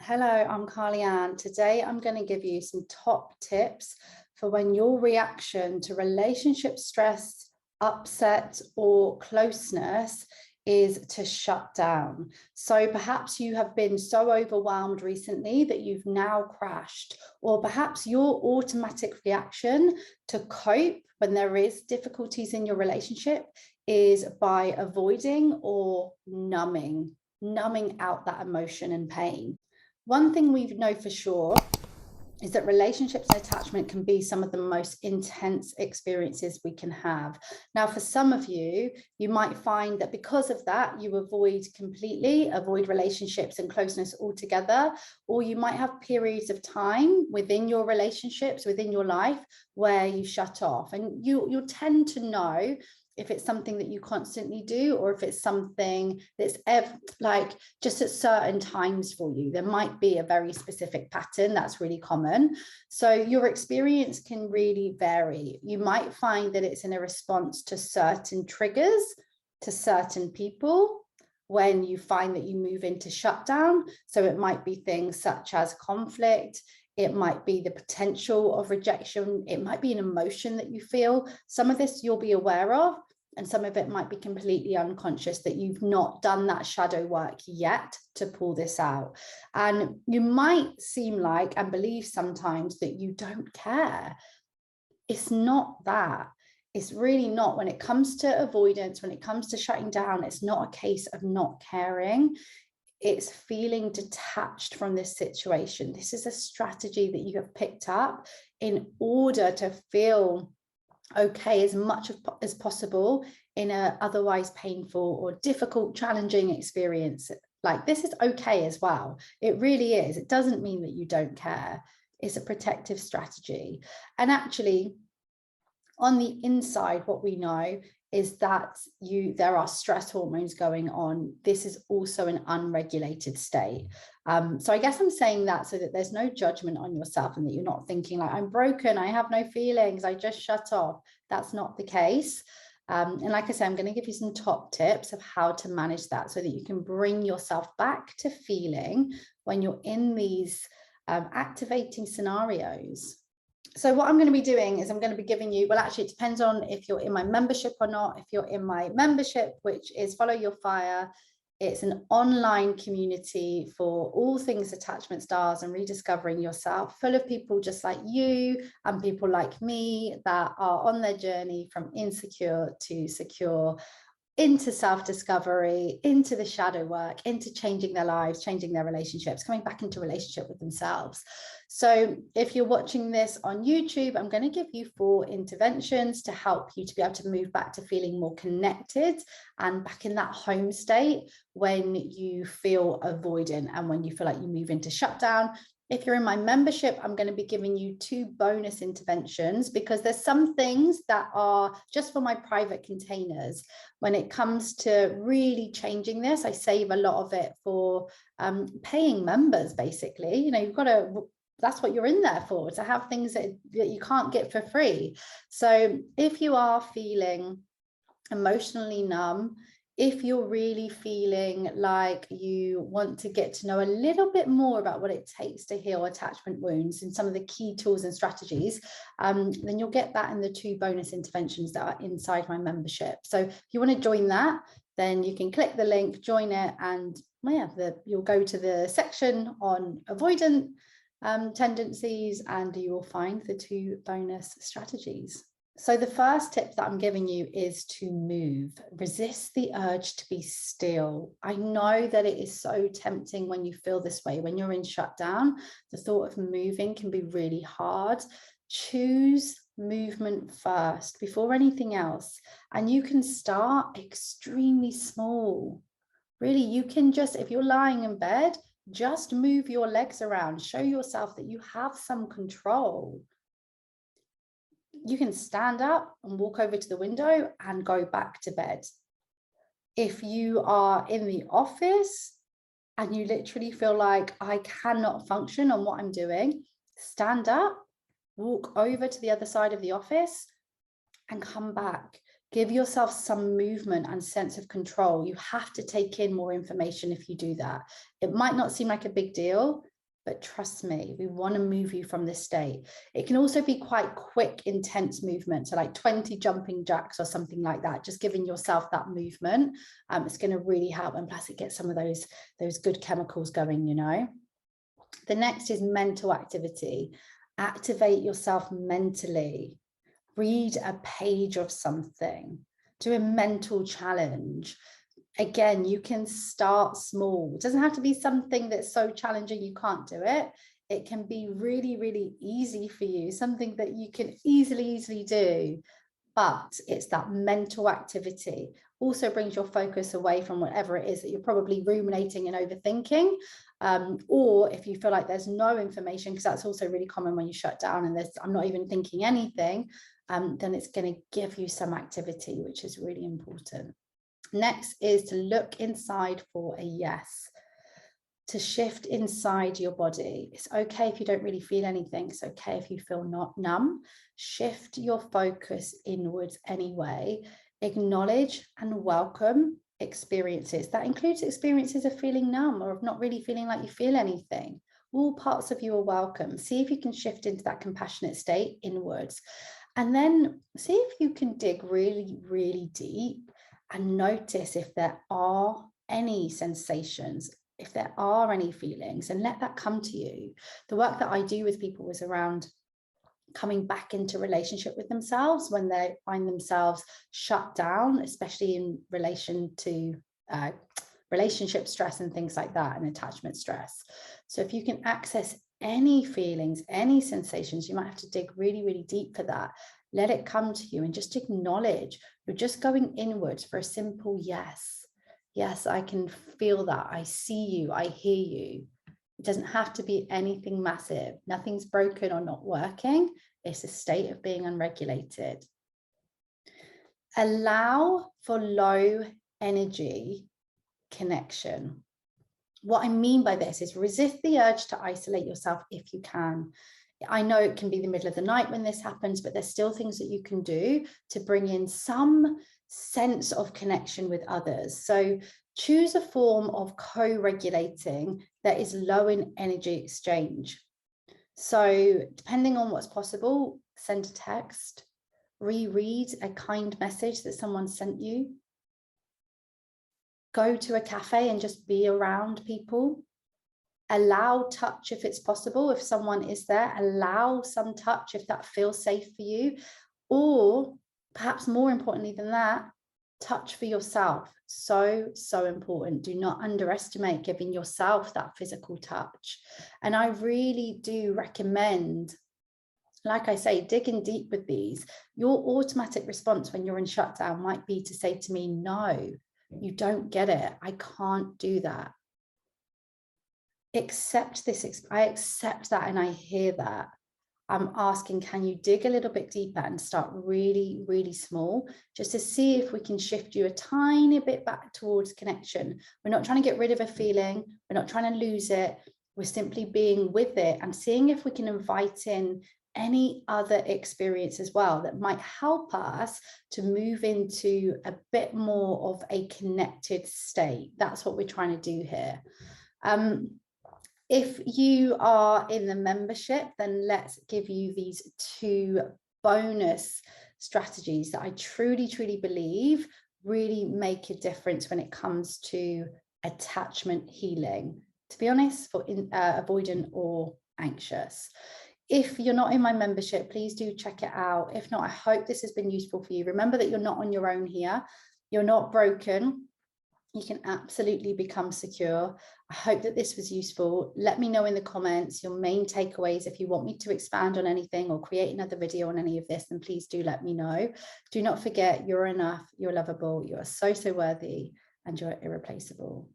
Hello, I'm Carly-Ann. Today I'm going to give you some top tips for when your reaction to relationship stress, upset, or closeness is to shut down. So perhaps you have been so overwhelmed recently that you've now crashed, or perhaps your automatic reaction to cope when there is difficulties in your relationship is by avoiding or numbing out that emotion and pain. One thing we know for sure is that relationships and attachment can be some of the most intense experiences we can have. Now, for some of you, you might find that because of that, you avoid relationships and closeness altogether, or you might have periods of time within your relationships, within your life, where you shut off. And you'll tend to know if it's something that you constantly do, or if it's something that's like just at certain times for you. There might be a very specific pattern that's really common. So your experience can really vary. You might find that it's in a response to certain triggers, to certain people, when you find that you move into shutdown. So it might be things such as conflict. It might be the potential of rejection. It might be an emotion that you feel. Some of this you'll be aware of, and some of it might be completely unconscious, that you've not done that shadow work yet to pull this out. And you might seem like and believe sometimes that you don't care. It's not that. It's really not. When it comes to avoidance, when it comes to shutting down, it's not a case of not caring. It's feeling detached from this situation. This is a strategy that you have picked up in order to feel okay as much as possible in a otherwise painful or difficult, challenging experience. Like, this is okay as well. It really is. It doesn't mean that you don't care. It's a protective strategy. And actually, on the inside, what we know is that there are stress hormones going on. This is also an unregulated state. So I guess I'm saying that so that there's no judgment on yourself, and that you're not thinking like, I'm broken, I have no feelings, I just shut off. That's not the case. And like I said, I'm going to give you some top tips of how to manage that so that you can bring yourself back to feeling when you're in these activating scenarios. So what I'm going to be doing is I'm going to be giving you, well, actually, it depends on if you're in my membership or not. If you're in my membership, which is Follow Your Fire, it's an online community for all things attachment styles and rediscovering yourself, full of people just like you and people like me that are on their journey from insecure to secure, into self-discovery, into the shadow work, into changing their lives, changing their relationships, coming back into relationship with themselves. So if you're watching this on YouTube, I'm going to give you 4 interventions to help you to be able to move back to feeling more connected and back in that home state when you feel avoidant and when you feel like you move into shutdown. If you're in my membership, I'm going to be giving you 2 bonus interventions, because there's some things that are just for my private containers. When it comes to really changing this, I save a lot of it for paying members, basically. You know, you've got to, that's what you're in there for, to have things that you can't get for free. So if you are feeling emotionally numb, if you're really feeling like you want to get to know a little bit more about what it takes to heal attachment wounds and some of the key tools and strategies, then you'll get that in the 2 bonus interventions that are inside my membership. So if you want to join that, then you can click the link, join it, and you'll go to the section on avoidant tendencies, and you will find the 2 bonus strategies. So the first tip that I'm giving you is to move. Resist the urge to be still. I know that it is so tempting when you feel this way, when you're in shutdown. The thought of moving can be really hard. Choose movement first before anything else. And you can start extremely small. Really, you can just, if you're lying in bed, just move your legs around. Show yourself that you have some control. You can stand up and walk over to the window and go back to bed. If you are in the office and you literally feel like, I cannot function on what I'm doing, stand up, walk over to the other side of the office and come back. Give yourself some movement and sense of control. You have to take in more information if you do that. It might not seem like a big deal, but trust me, we want to move you from this state. It can also be quite quick, intense movement. So like 20 jumping jacks or something like that, just giving yourself that movement. It's going to really help. And plus it gets some of those good chemicals going, you know. The next is mental activity. Activate yourself mentally. Read a page of something. Do a mental challenge. Again, you can start small. It doesn't have to be something that's so challenging you can't do it. It can be really, really easy for you, something that you can easily do. But it's that mental activity. Also brings your focus away from whatever it is that you're probably ruminating and overthinking. Or if you feel like there's no information, because that's also really common when you shut down and I'm not even thinking anything, then it's going to give you some activity, which is really important. Next is to look inside for a yes, to shift inside your body. It's okay if you don't really feel anything. It's okay if you feel not numb. Shift your focus inwards anyway. Acknowledge and welcome experiences. That includes experiences of feeling numb or of not really feeling like you feel anything. All parts of you are welcome. See if you can shift into that compassionate state inwards. And then see if you can dig really, really deep and notice if there are any sensations, if there are any feelings, and let that come to you. The work that I do with people is around coming back into relationship with themselves when they find themselves shut down, especially in relation to relationship stress and things like that, and attachment stress. So if you can access any feelings, any sensations, you might have to dig really, really deep for that. Let it come to you and just acknowledge you're just going inwards for a simple yes. Yes, I can feel that. I see you. I hear you. It doesn't have to be anything massive. Nothing's broken or not working. It's a state of being unregulated. Allow for low energy connection. What I mean by this is resist the urge to isolate yourself if you can. I know it can be the middle of the night when this happens, but there's still things that you can do to bring in some sense of connection with others. So choose a form of co-regulating that is low in energy exchange. So depending on what's possible, send a text, reread a kind message that someone sent you, go to a cafe and just be around people. Allow touch if it's possible. If someone is there, allow some touch if that feels safe for you. Or perhaps more importantly than that, touch for yourself. So important. Do not underestimate giving yourself that physical touch. And I really do recommend, like I say, digging deep with these. Your automatic response when you're in shutdown might be to say to me, no, you don't get it. I can't do that. Accept this. I accept that and I hear that. I'm asking, can you dig a little bit deeper and start really, really small, just to see if we can shift you a tiny bit back towards connection. We're not trying to get rid of a feeling. We're not trying to lose it. We're simply being with it and seeing if we can invite in any other experience as well that might help us to move into a bit more of a connected state. That's what we're trying to do here. If you are in the membership, then let's give you these 2 bonus strategies that I truly, truly believe really make a difference when it comes to attachment healing, to be honest, for avoidant or anxious. If you're not in my membership, please do check it out. If not, I hope this has been useful for you. Remember that you're not on your own here. You're not broken. You can absolutely become secure. I hope that this was useful. Let me know in the comments your main takeaways. If you want me to expand on anything or create another video on any of this, then please do let me know. Do not forget, you're enough, you're lovable, you are so, so worthy, and you're irreplaceable.